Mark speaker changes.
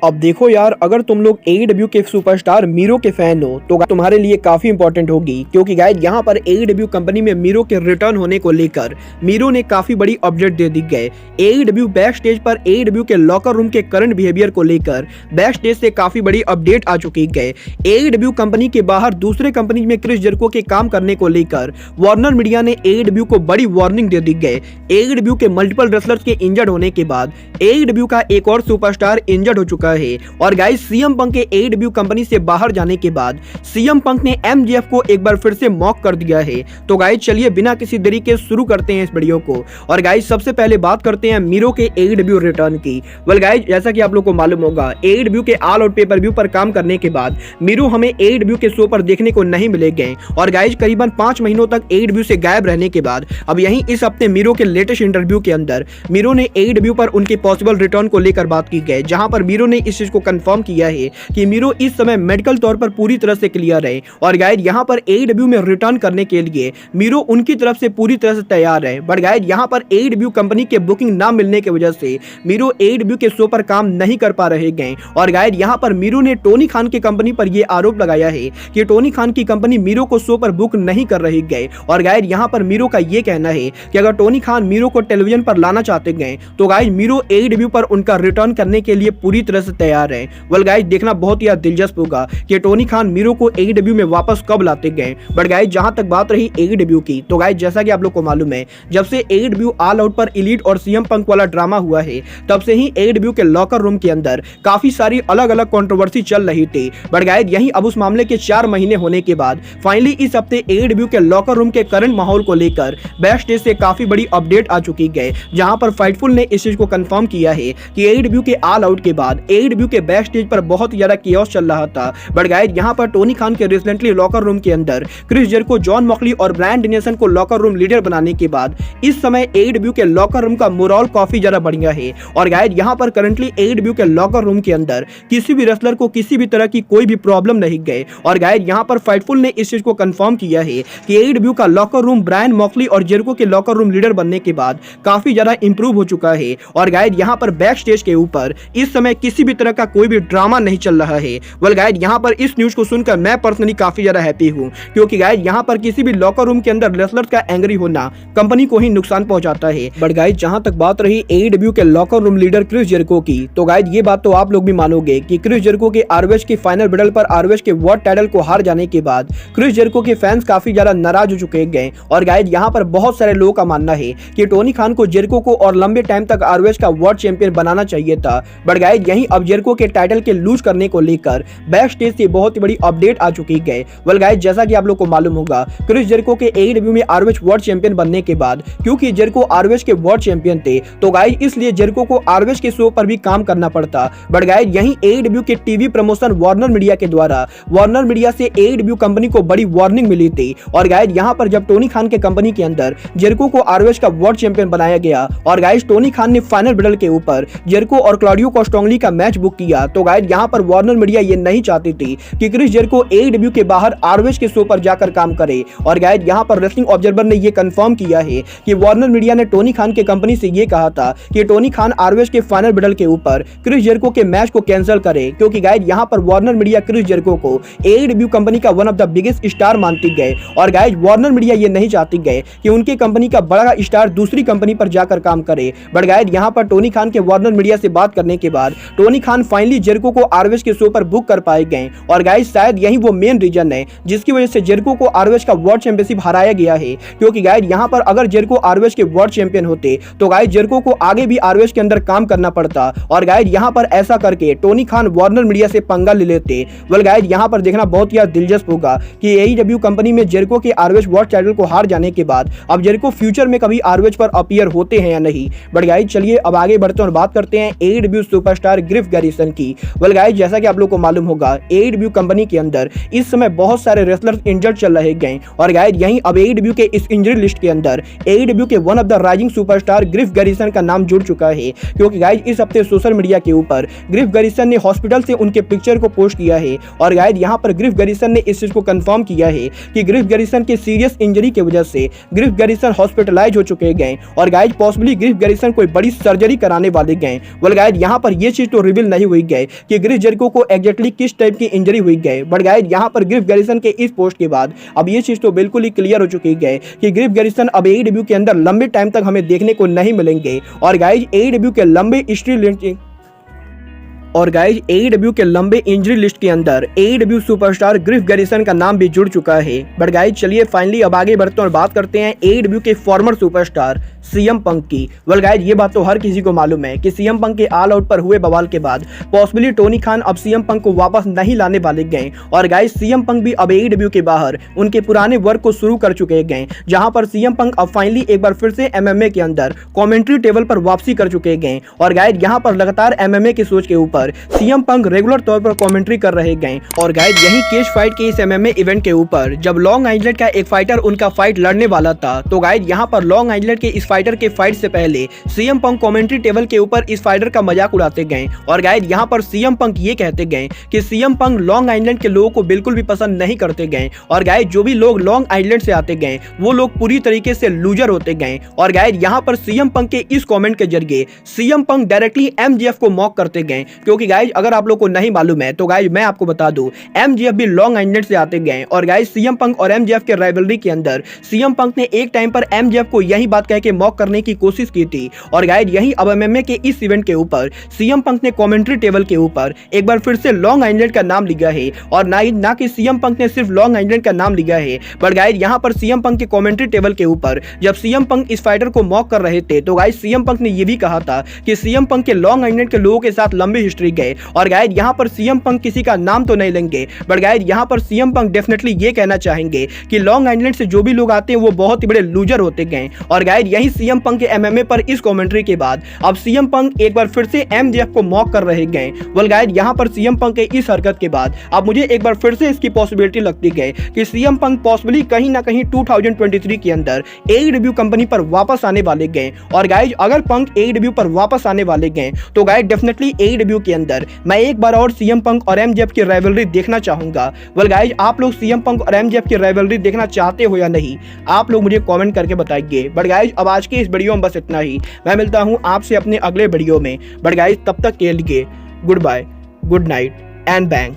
Speaker 1: अब देखो यार, अगर तुम लोग AEW के सुपरस्टार मीरो के फैन हो तो तुम्हारे लिए काफी इंपॉर्टेंट होगी, क्योंकि गाइस यहाँ पर AEW कंपनी में मीरो के रिटर्न होने को लेकर मीरो ने काफी बड़ी अपडेट दे दी गई। AEW बैक स्टेज पर AEW के लॉकर रूम के करंट बिहेवियर को लेकर बैक स्टेज से काफी बड़ी अपडेट आ चुकी है। AEW कंपनी के बाहर दूसरे कंपनी में क्रिस जेरिको के काम करने को लेकर वार्नर मीडिया ने AEW को बड़ी वार्निंग दे दी गई। AEW के मल्टीपल रेसलर्स के इंजर्ड होने के बाद AEW का एक और सुपरस्टार इंजर्ड हो चुका है और गाइस सीएम पंक के AEW कंपनी से बाहर जाने के बाद सीएम पंक ने MJF को एक बार फिर से मॉक कर दिया है। तो गाइस चलिए बिना किसी देरी के शुरू करते हैं इस वीडियो को। और गाइस सबसे पहले बात करते हैं मीरो के AEW रिटर्न की। वेल गाइस, जैसा कि आप लोग को मालूम होगा, AEW के ऑल आउट पेपर व्यू पर काम करने के बाद मीरो हमें AEW के शो पर देखने को नहीं मिलेंगे। और गाइस करीबन 5 महीनों तक AEW से गायब रहने के बाद अब यहीं इस हफ्ते मीरो के लेटेस्ट इंटरव्यू के अंदर मीरो ने AEW पर उनके पॉसिबल रिटर्न को लेकर बात की गई, जहां पर मीरो ने इस चीज को कंफर्म किया है कि मीरो इस समय मेडिकल तौर पर पूरी तरह से क्लियर है। और गाइस यहां पर AEW में रिटर्न करने के लिए मीरो उनकी तरफ से पूरी तरह से तैयार है। बट गाइस यहां पर AEW कंपनी के बुकिंग ना मिलने की वजह से मीरो AEW के शो पर काम नहीं कर पा रहे हैं। और गाइस यहां पर मीरो ने टोनी खान की कंपनी पर यह आरोप लगाया है कि टोनी खान की कंपनी मीरो को शो पर बुक नहीं कर रही है। और गाइस यहां पर मीरो का यह कहना है कि अगर टोनी खान मीरो को टेलीविजन पर लाना चाहते हैं तो गाइस मीरो AEW पर उनका रिटर्न करने के लिए पूरी तरह से तैयार है। वेल गाइस देखना बहुत ही दिलचस्प होगा कि टोनी खान मीरो को AEW में वापस कब लाते गए। बट गाइस जहां तक बात रही AEW की, तो गाइस जैसा कि आप लोग को मालूम है, जब से AEW ऑल आउट पर एलीट और सीएम पंक वाला ड्रामा हुआ है तब से ही AEW के लॉकर रूम के अंदर काफी सारी अलग अलग कंट्रोवर्सी चल रही थी। बट गाइस यही अब उस मामले के 4 महीने होने के बाद फाइनली इस हफ्ते AEW के लॉकर रूम के करंट माहौल को लेकर बैक स्टेज से काफी बड़ी अपडेट आ चुकी है, जहां पर फाइटफुल ने इस चीज को कंफर्म किया है कि AEW के ऑल आउट के बाद AEW के बैक स्टेज पर बहुत ज्यादा कियोस चल रहा था। बट गाइस यहां पर टोनी खान के रिसेंटली लॉकर रूम के अंदर क्रिस जेरिको, जॉन मॉक्सली और ब्रायन डेनियल्सन को लॉकर रूम लीडर बनाने के बाद इस समय AEW के लॉकर रूम का मोरल काफी ज्यादा बढ़ गया है। और गाइस यहां पर करंटली AEW के लॉकर रूम के अंदर किसी भी रेसलर को किसी भी तरह की कोई भी प्रॉब्लम नहीं गए। और गाइस यहां पर फाइटफुल ने इस चीज को कंफर्म किया है कि AEW का लॉकर रूम ब्रायन मॉक्सली और जेरिको के लॉकर रूम लीडर बनने के बाद काफी ज्यादा इंप्रूव हो चुका है। और गाइस यहां पर बैक स्टेज के ऊपर इस समय किसी भी तरह का कोई भी ड्रामा नहीं चल रहा है। वेल गाइस यहां पर इस न्यूज को सुनकर मैं पर्सनली काफी ज्यादा हैप्पी हूं, क्योंकि गाइस यहां पर किसी भी लॉकर रूम के अंदर रेसलर्स का एंग्री होना कंपनी को ही नुकसान पहुंचाता है। बट गाइस जहां तक बात रही AEW के locker room leader Chris Jericho की, तो गाइस ये बात तो आप लोग भी मानोगे कि क्रिस जेरिको के ROH की फाइनल बैटल पर ROH के वर्ल्ड टाइटल को हार जाने के बाद क्रिस जेरिको के फैंस काफी ज्यादा नाराज हो चुके हैं। और गाइस यहां पर बहुत सारे लोगों का मानना है कि टोनी खान को जेरिको को और लंबे टाइम तक ROH का वर्ल्ड चैंपियन बनाना चाहिए था। बट गाइस यहीं अब जेरिको के टाइटल के लूज करने को लेकर बैक स्टेज से बहुत ही बड़ी अपडेट आ चुकी है। वेल गाइस जैसा कि आप लोग को मालूम होगा, क्रिस जेरिको के AEW में ROH वर्ल्ड चैंपियन बनने के बाद क्योंकि जेरिको ROH के वर्ल्ड चैंपियन थे, तो गाइस इसलिए जेरिको को ROH के शो पर भी काम करना पड़ता। बट गाइस यहीं AEW के टीवी प्रमोशन वार्नर मीडिया के द्वारा वार्नर मीडिया से AEW कंपनी को बड़ी वार्निंग मिली थी। और गाइस यहां पर जब टोनी खान के कंपनी के अंदर जेरिको को ROH का वर्ल्ड चैंपियन बनाया गया और गाइस टोनी खान ने फाइनल बैटल के ऊपर जेरिको और क्लॉडियो कोस्टोंगली का मैच बुक किया, तो गाइस यहां पर वार्नर मीडिया ये नहीं चाहती थी कि क्रिस जेरिको AEW के बाहर ROH के शो पर जाकर काम करे। और गाइस यहां पर रेसलिंग ऑब्जर्वर ने ये कंफर्म किया है कि वार्नर मीडिया ने टोनी खान के कंपनी से ये कहा था कि टोनी खान ROH के फाइनल बैटल के ऊपर क्रिस जेरिको के मैच को कैंसिल करे, क्योंकि गाइस यहां पर वार्नर मीडिया क्रिस जेरिको को AEW कंपनी का one of the biggest star मानती गए। और गाइस वार्नर मीडिया ये नहीं चाहती गए कि उनके कंपनी का बड़ा स्टार दूसरी कंपनी पर जाकर काम करे। बट गाइस यहां पर टोनी खान के वार्नर मीडिया से बात करने के बाद टोनी खान फाइनली जेरिको को ROH के शो पर बुक कर पाए गए। और गाइस शायद यही वो मेन रीजन है जिसकी वजह से जेरिको को ROH का वर्ल्ड चैंपियनशिप हराया गया है, क्योंकि गाइस यहां पर अगर जेरिको ROH के वर्ल्ड चैंपियन होते तो गाइस जेरिको को आगे भी ROH के अंदर काम करना पड़ता। और गाइस यहां पर ऐसा करके टोनी खान वार्नर मीडिया से पंगा ले लेते। वेल गाइस यहां पर देखना बहुत ही दिलचस्प होगा कि AEW कंपनी में जेरिको के ROH वर्ल्ड टाइटल को हार जाने के बाद अब जेरिको फ्यूचर में कभी ROH पर अपीयर होते हैं या नहीं। बट गाइस चलिए अब आगे बढ़ते हैं और बात करते हैं AEW सुपरस्टार ग्रिफ गैरिसन की। वेल गाइस जैसा कि आप लोग को मालूम होगा, AEW कंपनी के अंदर इस समय बहुत सारे रेसलर्स इंजर्ड चल रहे हैं। और गाइस यहीं अब AEW के इस इंजरी लिस्ट के अंदर AEW के one of the rising superstar grief garrison का नाम जुड़ चुका है, क्योंकि गाइस इस हफ्ते सोशल मीडिया के ऊपर ग्रिफ गैरिसन ने हॉस्पिटल से उनके पिक्चर को पोस्ट किया है। और गाइस यहां पर ग्रिफ गैरिसन ने इस चीज को कंफर्म किया है कि ग्रिफ गैरिसन के सीरियस इंजरी की वजह से ग्रिफ गैरिसन हॉस्पिटलाइज हो चुके हैं और गाइस पॉसिबली ग्रिफ गैरिसन कोई बड़ी सर्जरी कराने वाले हैं। वेल गाइस यहां पर ये चीज तो रिवील नहीं हुई गए कि क्रिस जेरिको को एग्जैक्टली किस टाइप की इंजरी हुई गई। बट गाइस यहाँ पर ग्रिफ गैरिसन के इस पोस्ट के बाद अब ये चीज तो बिल्कुल ही क्लियर हो चुकी है कि ग्रिफ गैरिसन अब एईडब्ल्यू के अंदर लंबे टाइम तक हमें देखने को नहीं मिलेंगे। और गाइस एईडब्ल्यू के लंबे इंजरी लिस्ट के अंदर एईडब्ल्यू सुपरस्टार ग्रिफ गैरिसन का नाम भी जुड़ चुका है। बट गाइस चलिए फाइनली अब आगे बढ़ते हैं और बात करते हैं एईडब्ल्यू के फॉर्मर सुपरस्टार सीएम पंक की। वेल गाइस ये बात तो हर किसी को मालूम है कि सीएम पंक के ऑल आउट पर हुए बवाल के बाद पॉसिबली टोनी खान अब सीएम पंक को वापस नहीं लाने वाले गए। और गाइस सीएम पंक भी अब एईडब्ल्यू के बाहर उनके पुराने वर्क को शुरू कर चुके गए, जहां पर सीएम पंक अब फाइनली एक बार फिर से एमएमए के अंदर कमेंट्री टेबल पर वापसी कर चुके गए। और गाइस यहां पर लगातार एमएमए की सोच के ऊपर सीएम पंक रेगुलर तौर पर कमेंट्री कर रहे गए। और गाइस यही केज फाइट के इस एमएमए इवेंट के ऊपर जब लॉन्ग आइलैंड का एक फाइटर उनका फाइट लड़ने वाला था, तो गाइस यहां पर लॉन्ग आइलैंड के इस फाइटर के फाइट से पहले सीएम पंक कमेंट्री टेबल के ऊपर इस फाइटर का मजाक उड़ाते गए। और गाइस यहां पर सीएम पंक ये कहते गए कि सीएम पंक लॉन्ग आइलैंड के लोगों को बिल्कुल भी पसंद नहीं करते गए। और गाइस जो भी लोग लॉन्ग आइलैंड से आते गए वो लोग पूरी तरीके से लूजर होते गए। और गाइस यहां पर सीएम पंक के इस कमेंट के जरिए सीएम पंक डायरेक्टली एमजेएफ को मॉक करते गए। क्योंकि गाइस अगर आप लोग को नहीं मालूम है तो गाइस मैं आपको बता दूं, एमजेएफ भी लॉन्ग आइलैंड से आते गए। और गाइस सीएम पंक और एमजेएफ के राइवलरी के अंदर सीएम पंक ने एक टाइम पर एमजेएफ को यही बात कह के मॉक करने की कोशिश की थी। और गाइस यही अब एमएमए के इस इवेंट के ऊपर सीएम पंक ने कमेंट्री टेबल के ऊपर एक बार फिर से लॉन्ग आइलैंड का नाम लिया है। और ना कि सीएम पंक ने सिर्फ लॉन्ग आइलैंड का नाम लिया है, बट गाइस यहां पर सीएम पंक के कमेंट्री टेबल के ऊपर जब सीएम पंक इस फाइटर को मॉक कर रहे थे तो गाइस सीएम पंक ने यह भी कहा था कि सीएम पंक के लॉन्ग आइलैंड के लोगों के साथ लंबी हिस्ट्री गए। और गाइस यहां पर सीएम पंक किसी का नाम तो नहीं लेंगे, बट गाइस यहां पर सीएम पंक डेफिनेटली ये कहना चाहेंगे कि लॉन्ग आइलैंड से जो भी लोग आते हैं वो बहुत ही बड़े लूजर होते गए। और गाइस यही सीएम पंक के एमएमए पर इस कमेंट्री के बाद अब सीएम पंक एक बार फिर से एमजेएफ को मॉक कर रहे गए। वेल गाइस यहां पर सीएम पंक के इस हरकत के बाद अब मुझे एक बार फिर से इसकी पॉसिबिलिटी लगती है कि सीएम पंक पॉसिबली कहीं ना कहीं 2023 के अंदर एईडब्ल्यू कंपनी पर वापस आने वाले गए। और गाइस अगर पंक एईडब्ल्यू पर वापस आने वाले गए तो गाइस डेफिनेटली एईडब्ल्यू के अंदर मैं एक बार और सीएम पंक और एमजेएफ की राइवलरी देखना चाहूंगा। वेल गाइस आप लोग सीएम पंक और एमजेएफ की राइवलरी देखना चाहते हो या नहीं, आप लोग मुझे कमेंट करके बताइए। बट गाइस अब आज के इस वीडियो में बस इतना ही। मैं मिलता हूं आपसे अपने अगले वीडियो में। बट गाइस तब तक के लिए goodbye, good night and bang.